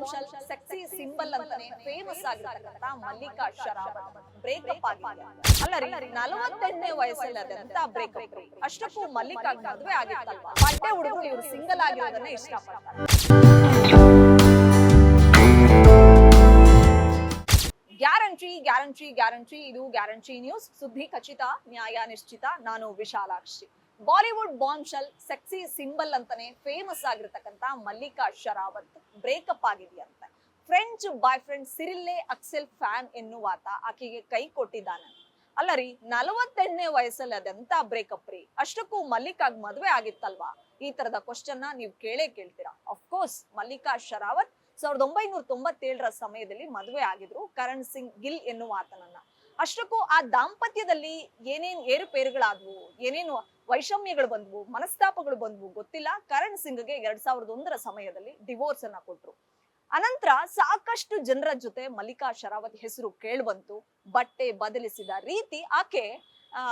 Shell sexy symbol ಅಂತಾನೆ famous ಆಗಿರ್ತಕ್ಕಂತ Mallika Sherawat breakup ಆಗಿದೆ. ಅಲ್ಲ ರೀ 48ನೇ ವಯಸ್ಸಲ್ಲಿ ಅದಂತ ಬ್ರೇಕಪ್ ರೀ. ಅಷ್ಟಕ್ಕೂ ಮಲ್ಲಿಕಾ ಮದುವೆ ಆಗಿತ್ತಲ್ವಾ, ಬಡ್ಡೆ ಹುಡುಗರು ಇವ್ರು ಸಿಂಗಲ್ ಆಗಿರೋದನ್ನ ಇಷ್ಟಪಡ್ತಾರೆ. ಗ್ಯಾರಂಟಿ ಗ್ಯಾರಂಟಿ ಗ್ಯಾರಂಟಿ, ಇದು ಗ್ಯಾರಂಟಿ ನ್ಯೂಸ್. ಸುದ್ದಿ ಖಚಿತ, ನ್ಯಾಯ ನಿಶ್ಚಿತ. ನಾನು Vishalakshi. Bollywood bomb shell sexy symbol ಅಂತಾನೆ ಫೇಮಸ್ ಆಗಿರ್ತಕ್ಕಂತ ಮಲ್ಲಿಕಾ ಶರಾವತ್ ಬ್ರೇಕಪ್ ಆಗಿದೆಯಂತೆ. French boyfriend Cyril Auxenfans ಎನ್ನುವಾತ ಆಕೆಗೆ ಕೈ ಕೊಟ್ಟಿದ್ದಾನೆ. ಅಲ್ಲ ರೀ 48ನೇ ವಯಸ್ಸಲ್ಲಿ ಅದೆಂತ ಬ್ರೇಕಪ್ ರೀ. ಅಷ್ಟಕ್ಕೂ ಮಲ್ಲಿಕಾಗ್ ಮದುವೆ ಆಗಿತ್ತಲ್ವಾ? ಈ ತರದ ಕ್ವಶನ್ ನೀವು ಕೇಳ್ತೀರಾ. ಅಫ್ಕೋರ್ಸ್ ಮಲ್ಲಿಕಾ ಶರಾವತ್ 1997ರ ಸಮಯದಲ್ಲಿ ಮದುವೆ ಆಗಿದ್ರು ಕರಣ್ ಸಿಂಗ್ ಗಿಲ್ ಎನ್ನುವಾತನನ್ನ. ಅಷ್ಟಕ್ಕೂ ಆ ದಾಂಪತ್ಯದಲ್ಲಿ ಏನೇನ್ ಏರುಪೇರುಗಳಾದ್ವು, ಏನೇನು ವೈಷಮ್ಯಗಳು ಬಂದ್ವು, ಮನಸ್ತಾಪಗಳು ಬಂದ್ವು ಗೊತ್ತಿಲ್ಲ. ಕರಣ್ ಸಿಂಗ್ಗೆ 2001ರ ಸಮಯದಲ್ಲಿ ಡಿವೋರ್ಸ್ ಅನ್ನ ಕೊಟ್ರು. ಅನಂತರ ಸಾಕಷ್ಟು ಜನರ ಜೊತೆ ಮಲ್ಲಿಕಾ ಶರಾವತ್ ಹೆಸರು ಕೇಳ್ಬಂತು. ಬಟ್ಟೆ ಬದಲಿಸಿದ ರೀತಿ ಆಕೆ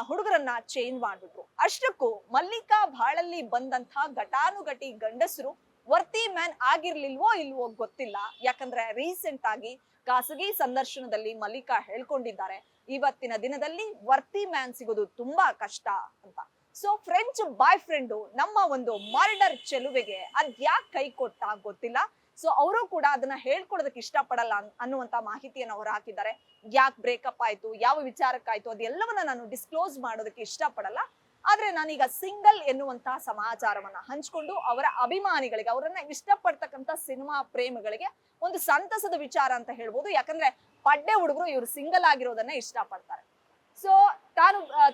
ಹುಡುಗರನ್ನ ಚೇಂಜ್ ಮಾಡ್ಬಿಟ್ರು. ಅಷ್ಟಕ್ಕೂ ಮಲ್ಲಿಕಾ ಬಾಳಲ್ಲಿ ಬಂದಂತಹ ಘಟಾನುಘಟಿ ಗಂಡಸರು ವರ್ತಿ ಮ್ಯಾನ್ ಆಗಿರ್ಲಿಲ್ವೋ ಇಲ್ವೋ ಗೊತ್ತಿಲ್ಲ. ಯಾಕಂದ್ರೆ ರೀಸೆಂಟ್ ಆಗಿ ಖಾಸಗಿ ಸಂದರ್ಶನದಲ್ಲಿ ಮಲ್ಲಿಕಾ ಹೇಳ್ಕೊಂಡಿದ್ದಾರೆ, ಇವತ್ತಿನ ದಿನದಲ್ಲಿ ವರ್ತಿ ಮ್ಯಾನ್ ಸಿಗೋದು ತುಂಬಾ ಕಷ್ಟ ಅಂತ. ಸೊ ಫ್ರೆಂಚ್ ಬಾಯ್ ಫ್ರೆಂಡ್ ನಮ್ಮ ಒಂದು ಮರ್ಡರ್ ಚೆಲುವೆಗೆ ಅದ್ಯಾಕ್ ಕೈ ಕೊಟ್ಟ ಗೊತ್ತಿಲ್ಲ. ಸೊ ಅವರು ಕೂಡ ಅದನ್ನ ಹೇಳ್ಕೊಡೋದಕ್ಕೆ ಇಷ್ಟಪಡಲ್ಲ ಅನ್ನುವಂತ ಮಾಹಿತಿಯನ್ನು ಅವರು ಹಾಕಿದ್ದಾರೆ. ಯಾಕೆ ಬ್ರೇಕಪ್ ಆಯ್ತು, ಯಾವ ವಿಚಾರಕ್ಕಾಯ್ತು, ಅದೆಲ್ಲವನ್ನ ನಾನು ಡಿಸ್ಕ್ಲೋಸ್ ಮಾಡೋದಕ್ಕೆ ಇಷ್ಟಪಡಲ್ಲ. ಆದ್ರೆ ನಾನೀಗ ಸಿಂಗಲ್ ಎನ್ನುವಂತಹ ಸಮಾಚಾರವನ್ನ ಹಂಚ್ಕೊಂಡು ಅವರ ಅಭಿಮಾನಿಗಳಿಗೆ, ಅವರನ್ನ ಇಷ್ಟಪಡ್ತಕ್ಕಂಥ ಸಿನಿಮಾ ಪ್ರೇಮಿಗಳಿಗೆ ಒಂದು ಸಂತಸದ ವಿಚಾರ ಅಂತ ಹೇಳ್ಬೋದು. ಯಾಕಂದ್ರೆ ಪಡ್ಡೆ ಹುಡುಗರು ಇವರು ಸಿಂಗಲ್ ಆಗಿರೋದನ್ನ ಇಷ್ಟಪಡ್ತಾರೆ. ಸೊ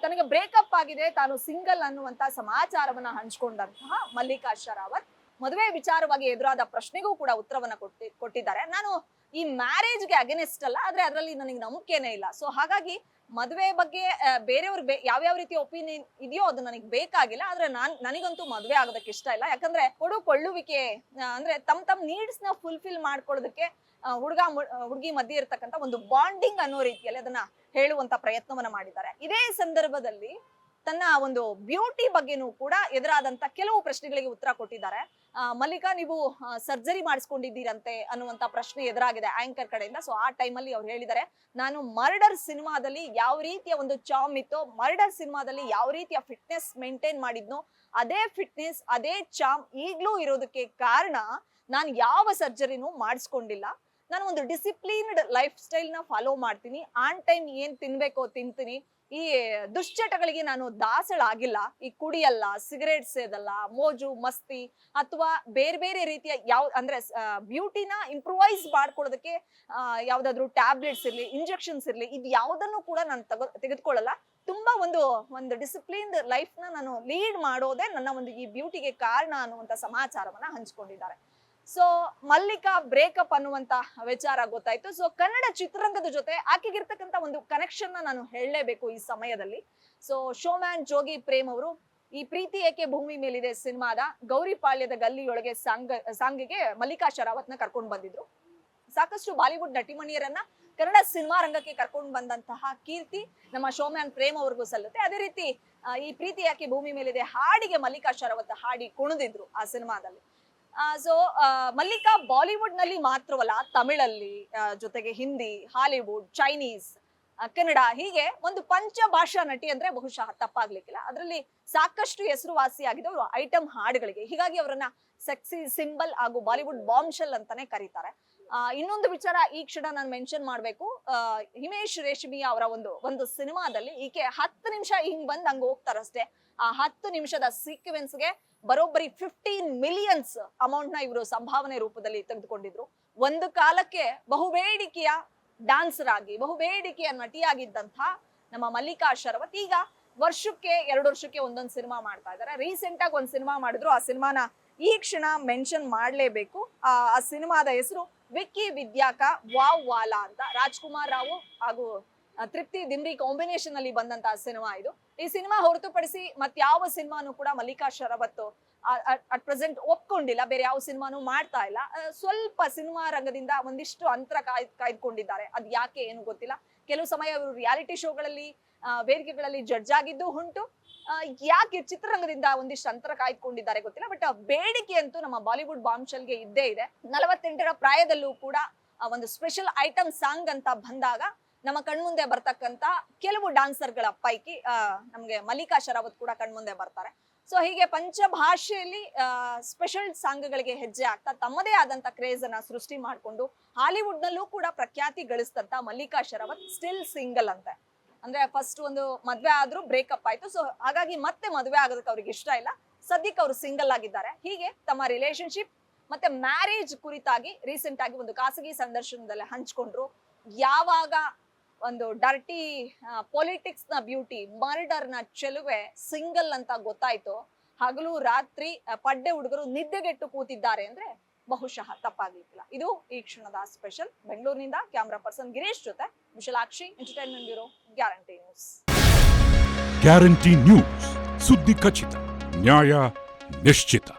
ತನಗೆ ಬ್ರೇಕಪ್ ಆಗಿದೆ, ತಾನು ಸಿಂಗಲ್ ಅನ್ನುವಂತ ಸಮಾಚಾರವನ್ನ ಹಂಚ್ಕೊಂಡಂತಹ ಮಲ್ಲಿಕಾ ಶರಾವತ್ ಮದುವೆ ವಿಚಾರವಾಗಿ ಎದುರಾದ ಪ್ರಶ್ನೆಗೂ ಕೂಡ ಉತ್ತರವನ್ನ ಕೊಟ್ಟಿದ್ದಾರೆ. ನಾನು ಈ ಮ್ಯಾರೇಜ್ಗೆ ಅಗೇನೆಸ್ಟ್ ಅಲ್ಲ, ಆದ್ರೆ ಅದರಲ್ಲಿ ನನಗೆ ನಂಬಿಕೆನೇ ಇಲ್ಲ. ಸೊ ಹಾಗಾಗಿ ಮದುವೆ ಬಗ್ಗೆ ಬೇರೆಯವ್ರ ಯಾವ್ಯಾವ ರೀತಿಯ ಒಪಿನಿಯನ್ ಇದೆಯೋ ಅದು ನನಗೆ ಬೇಕಾಗಿಲ್ಲ. ಆದ್ರೆ ನನಗಂತೂ ಮದುವೆ ಆಗೋದಕ್ಕೆ ಇಷ್ಟ ಇಲ್ಲ. ಯಾಕಂದ್ರೆ ಕೊಳ್ಳುವಿಕೆ ಅಂದ್ರೆ ತಮ್ಮ ನೀಡ್ಸ್ ನ ಫುಲ್ಫಿಲ್ ಮಾಡ್ಕೊಳ್ಳೋದಕ್ಕೆ ಹುಡುಗಿ ಮಧ್ಯೆ ಇರ್ತಕ್ಕಂಥ ಒಂದು ಬಾಂಡಿಂಗ್ ಅನ್ನೋ ರೀತಿಯಲ್ಲಿ ಅದನ್ನ ಹೇಳುವಂತ ಪ್ರಯತ್ನವನ್ನ ಮಾಡಿದ್ದಾರೆ. ಇದೇ ಸಂದರ್ಭದಲ್ಲಿ ತನ್ನ ಒಂದು ಬ್ಯೂಟಿ ಬಗ್ಗೆನೂ ಕೂಡ ಎದುರಾದಂತ ಕೆಲವು ಪ್ರಶ್ನೆಗಳಿಗೆ ಉತ್ತರ ಕೊಟ್ಟಿದ್ದಾರೆ. ಮಲ್ಲಿಕಾ, ನೀವು ಸರ್ಜರಿ ಮಾಡಿಸ್ಕೊಂಡಿದ್ದೀರಂತೆ ಅನ್ನುವಂತ ಪ್ರಶ್ನೆ ಎದುರಾಗಿದೆ ಆಂಕರ್ ಕಡೆಯಿಂದ. ಸೊ ಆ ಟೈಮಲ್ಲಿ ಅವ್ರು ಹೇಳಿದ್ದಾರೆ, ನಾನು ಮರ್ಡರ್ ಸಿನಿಮಾದಲ್ಲಿ ಯಾವ ರೀತಿಯ ಒಂದು ಚಾಮ್ ಇತ್ತೋ, ಮರ್ಡರ್ ಸಿನಿಮಾದಲ್ಲಿ ಯಾವ ರೀತಿಯ ಫಿಟ್ನೆಸ್ ಮೇಂಟೈನ್ ಮಾಡಿದ್ನೋ, ಅದೇ ಫಿಟ್ನೆಸ್ ಅದೇ ಚಾಮ್ ಈಗ್ಲೂ ಇರೋದಕ್ಕೆ ಕಾರಣ ನಾನು ಯಾವ ಸರ್ಜರಿನೂ ಮಾಡಿಸ್ಕೊಂಡಿಲ್ಲ. ನಾನು ಒಂದು ಡಿಸಿಪ್ಲಿನ್ಡ್ ಲೈಫ್ ಸ್ಟೈಲ್ ನ ಫಾಲೋ ಮಾಡ್ತೀನಿ. ಆನ್ ಟೈಮ್ ಏನ್ ತಿನ್ಬೇಕೋ ತಿಂತೀನಿ. ಈ ದುಶ್ಚಟಗಳಿಗೆ ನಾನು ದಾಸಳಾಗಿಲ್ಲ. ಈ ಕುಡಿಯಲ್ಲ, ಸಿಗರೇಟ್ ಸೇದಲ್ಲ, ಮೋಜು ಮಸ್ತಿ ಅಥವಾ ಬೇರೆ ಬೇರೆ ರೀತಿಯ ಅಂದ್ರೆ ಬ್ಯೂಟಿನ ಇಂಪ್ರೂವೈಸ್ ಮಾಡ್ಕೊಳ್ಳೋದಕ್ಕೆ ಯಾವ್ದಾದ್ರು ಟ್ಯಾಬ್ಲೆಟ್ಸ್ ಇರ್ಲಿ, ಇಂಜೆಕ್ಷನ್ಸ್ ಇರ್ಲಿ, ಇದು ಯಾವ್ದನ್ನು ಕೂಡ ನಾನು ತೆಗೆದುಕೊಳ್ಳಲ್ಲ. ತುಂಬಾ ಒಂದು ಡಿಸಿಪ್ಲಿನ್ಡ್ ಲೈಫ್ ನ ನಾನು ಲೀಡ್ ಮಾಡೋದೇ ನನ್ನ ಒಂದು ಈ ಬ್ಯೂಟಿಗೆ ಕಾರಣ ಅನ್ನುವಂತ ಸಮಾಚಾರವನ್ನ ಹಂಚ್ಕೊಂಡಿದ್ದಾರೆ. ಸೊ ಮಲ್ಲಿಕಾ ಬ್ರೇಕಪ್ ಅನ್ನುವಂತ ವಿಚಾರ ಗೊತ್ತಾಯ್ತು. ಸೊ ಕನ್ನಡ ಚಿತ್ರರಂಗದ ಜೊತೆ ಆಕೆಗಿರ್ತಕ್ಕಂಥ ಒಂದು ಕನೆಕ್ಷನ್ ನಾನು ಹೇಳಲೇಬೇಕು ಈ ಸಮಯದಲ್ಲಿ. ಸೊ ಶೋಮ್ಯಾನ್ ಜೋಗಿ ಪ್ರೇಮ್ ಅವರು ಈ ಪ್ರೀತಿ ಏಕೆ ಭೂಮಿ ಮೇಲಿದೆ ಸಿನಿಮಾದ ಗೌರಿಪಾಳ್ಯದ ಗಲ್ಲಿಯೊಳಗೆ ಸಾಂಗಿಗೆ ಮಲ್ಲಿಕಾ ಶರಾವತ್ನ ಕರ್ಕೊಂಡು ಬಂದಿದ್ರು. ಸಾಕಷ್ಟು ಬಾಲಿವುಡ್ ನಟಿಮಣಿಯರನ್ನ ಕನ್ನಡ ಸಿನಿಮಾ ರಂಗಕ್ಕೆ ಕರ್ಕೊಂಡು ಬಂದಂತಹ ಕೀರ್ತಿ ನಮ್ಮ ಶೋಮ್ಯಾನ್ ಪ್ರೇಮ್ ಅವ್ರಿಗೂ ಸಲ್ಲುತ್ತೆ. ಅದೇ ರೀತಿ ಈ ಪ್ರೀತಿ ಯಾಕೆ ಭೂಮಿ ಮೇಲಿದೆ ಹಾಡಿಗೆ ಮಲ್ಲಿಕಾ ಶರಾವತ್ ಹಾಡಿ ಕುಣಿದಿದ್ರು ಆ ಸಿನಿಮಾದಲ್ಲಿ. ಸೊ ಮಲ್ಲಿಕಾ ಬಾಲಿವುಡ್ ನಲ್ಲಿ ಮಾತ್ರವಲ್ಲ, ತಮಿಳಲ್ಲಿ, ಜೊತೆಗೆ ಹಿಂದಿ, ಹಾಲಿವುಡ್, ಚೈನೀಸ್, ಕನ್ನಡ, ಹೀಗೆ ಒಂದು ಪಂಚಭಾಷಾ ನಟಿ ಅಂದ್ರೆ ಬಹುಶಃ ತಪ್ಪಾಗ್ಲಿಕ್ಕಿಲ್ಲ. ಅದರಲ್ಲಿ ಸಾಕಷ್ಟು ಹೆಸರುವಾಸಿಯಾಗಿದ್ದವರು ಐಟಮ್ ಹಾಡುಗಳಿಗೆ. ಹೀಗಾಗಿ ಅವರನ್ನ ಸೆಕ್ಸಿ ಸಿಂಬಲ್ ಹಾಗೂ ಬಾಲಿವುಡ್ ಬಾಂಬ್ ಶೆಲ್ ಅಂತಾನೆ ಕರೀತಾರೆ. ಇನ್ನೊಂದು ವಿಚಾರ ಈ ಕ್ಷಣ ನಾನು ಮೆನ್ಷನ್ ಮಾಡ್ಬೇಕು. ಹಿಮೇಶ್ ರೇಷ್ಮಿಯಾ ಅವರ ಒಂದು ಸಿನಿಮಾದಲ್ಲಿ ಈಕೆ 10 ನಿಮಿಷ ಹಿಂಗ್ ಬಂದ್ ಹಂಗ ಹೋಗ್ತಾರಷ್ಟೇ. ಆ 10 ನಿಮಿಷದ ಸೀಕ್ವೆನ್ಸ್ಗೆ ಬರೋಬ್ಬರಿ 15 ಮಿಲಿಯನ್ಸ್ ಅಮೌಂಟ್ ನ ಇವರು ಸಂಭಾವನೆ ರೂಪದಲ್ಲಿ ತೆಗೆದುಕೊಂಡಿದ್ರು. ಒಂದು ಕಾಲಕ್ಕೆ ಬಹುಬೇಡಿಕೆಯ ಡಾನ್ಸರ್ ಆಗಿ, ಬಹುಬೇಡಿಕೆಯ ನಟಿಯಾಗಿದ್ದಂತ ನಮ್ಮ ಮಲ್ಲಿಕಾ ಶರಾವತ್ ಈಗ ವರ್ಷಕ್ಕೆ 2 ವರ್ಷಕ್ಕೆ ಒಂದೊಂದು ಸಿನಿಮಾ ಮಾಡ್ತಾ ಇದ್ದಾರೆ. ರೀಸೆಂಟ್ ಆಗಿ ಒಂದು ಸಿನಿಮಾ ಮಾಡಿದ್ರು. ಆ ಸಿನಿಮಾನ ಈ ಕ್ಷಣ ಮೆನ್ಷನ್ ಮಾಡ್ಲೇಬೇಕು. ಆ ಸಿನಿಮಾದ ಹೆಸರು ವಿಕ್ಕಿ ವಿದ್ಯಾಕ ವಾವ್ ವಾಲಾ ಅಂತ. ರಾಜ್ಕುಮಾರ್ ರಾವ್ ಹಾಗೂ ತೃಪ್ತಿ ದಿಮ್ರಿ ಕಾಂಬಿನೇಷನ್ ಅಲ್ಲಿ ಬಂದಂತಹ ಸಿನಿಮಾ ಇದು. ಈ ಸಿನಿಮಾ ಹೊರತುಪಡಿಸಿ ಯಾವ ಸಿನಿಮಾನು ಕೂಡ ಮಲ್ಲಿಕಾ ಶರಾವತ್ ಅಟ್ ಪ್ರೆಸೆಂಟ್ ಒಪ್ಕೊಂಡಿಲ್ಲ. ಬೇರೆ ಯಾವ ಸಿನಿಮಾನು ಮಾಡ್ತಾ ಇಲ್ಲ. ಸ್ವಲ್ಪ ಸಿನಿಮಾ ರಂಗದಿಂದ ಒಂದಿಷ್ಟು ಅಂತರ ಕಾಯ್ದುಕೊಂಡಿದ್ದಾರೆ. ಅದ್ ಯಾಕೆ ಏನು ಗೊತ್ತಿಲ್ಲ. ಕೆಲವು ಸಮಯ ಅವರು ರಿಯಾಲಿಟಿ ಶೋಗಳಲ್ಲಿ, ವೇದಿಕೆಗಳಲ್ಲಿ ಜಡ್ಜ್ ಆಗಿದ್ದು ಉಂಟು. ಯಾಕೆ ಚಿತ್ರರಂಗದಿಂದ ಒಂದಿಷ್ಟು ಅಂತರ ಕಾಯ್ದುಕೊಂಡಿದ್ದಾರೆ ಗೊತ್ತಿಲ್ಲ, ಬಟ್ ಬೇಡಿಕೆ ಅಂತೂ ನಮ್ಮ ಬಾಲಿವುಡ್ ಬಾಂಬ್ಶೆಲ್ಗೆ ಇದ್ದೇ ಇದೆ. 48ರ ಪ್ರಾಯದಲ್ಲೂ ಕೂಡ ಒಂದು ಸ್ಪೆಷಲ್ ಐಟಮ್ ಸಾಂಗ್ ಅಂತ ಬಂದಾಗ ನಮ್ಮ ಕಣ್ಮುಂದೆ ಬರ್ತಕ್ಕಂತ ಕೆಲವು ಡಾನ್ಸರ್ಗಳ ಪೈಕಿ ನಮ್ಗೆ ಮಲ್ಲಿಕಾ ಶರಾವತ್ ಕೂಡ ಕಣ್ಮುಂದೆ ಬರ್ತಾರೆ. ಸೊ ಹೀಗೆ ಪಂಚಭಾಷೆಯಲ್ಲಿ ಸ್ಪೆಷಲ್ ಸಾಂಗ್ಗಳಿಗೆ ಹೆಜ್ಜೆ ಆಗ್ತಾ ತಮ್ಮದೇ ಆದಂತ ಕ್ರೇಜ್ ಅನ್ನ ಸೃಷ್ಟಿ ಮಾಡಿಕೊಂಡು ಹಾಲಿವುಡ್ ನಲ್ಲೂ ಕೂಡ ಪ್ರಖ್ಯಾತಿ ಗಳಿಸಿದಂತ ಮಲ್ಲಿಕಾ ಶರಾವತ್ ಸ್ಟಿಲ್ ಸಿಂಗಲ್ ಅಂತೆ. ಅಂದ್ರೆ ಫಸ್ಟ್ ಒಂದು ಮದ್ವೆ ಆದ್ರೂ ಬ್ರೇಕಪ್ ಆಯ್ತು. ಸೊ ಹಾಗಾಗಿ ಮತ್ತೆ ಮದ್ವೆ ಆಗೋದಕ್ಕೆ ಅವ್ರಿಗೆ ಇಷ್ಟ ಇಲ್ಲ, ಸದ್ಯಕ್ಕೆ ಅವರು ಸಿಂಗಲ್ ಆಗಿದ್ದಾರೆ. ಹೀಗೆ ತಮ್ಮ ರಿಲೇಶನ್ಶಿಪ್ ಮತ್ತೆ ಮ್ಯಾರೇಜ್ ಕುರಿತಾಗಿ ರೀಸೆಂಟ್ ಆಗಿ ಒಂದು ಖಾಸಗಿ ಸಂದರ್ಶನದಲ್ಲಿ ಹಂಚ್ಕೊಂಡ್ರು. ಯಾವಾಗ ಒಂದು ಡರ್ಟಿ ಪೊಲಿಟಿಕ್ಸ್ ನ ಬ್ಯೂಟಿ, ಮರ್ಡರ್ ನ ಚೆಲುವೆ ಸಿಂಗಲ್ ಅಂತ ಗೊತ್ತಾಯ್ತು, ಹಗಲು ರಾತ್ರಿ ಪಡ್ಡೆ ಹುಡುಗರು ನಿದ್ದೆಗೆಟ್ಟು ಕೂತಿದ್ದಾರೆ ಅಂದ್ರೆ ಬಹುಶಃ ತಪ್ಪಾಗ್ಲಿಕ್ಕಿಲ್ಲ. ಇದು ಈ ಕ್ಷಣದ ಸ್ಪೆಷಲ್. ಬೆಂಗಳೂರಿನಿಂದ ಕ್ಯಾಮ್ರಾ ಪರ್ಸನ್ ಗಿರೀಶ್ ಜೊತೆ Vishalakshi, entertainment bureau, guarantee news. Guarantee news, ಸುದ್ದಿ ಖಚಿತ, ನ್ಯಾಯ ನಿಶ್ಚಿತ.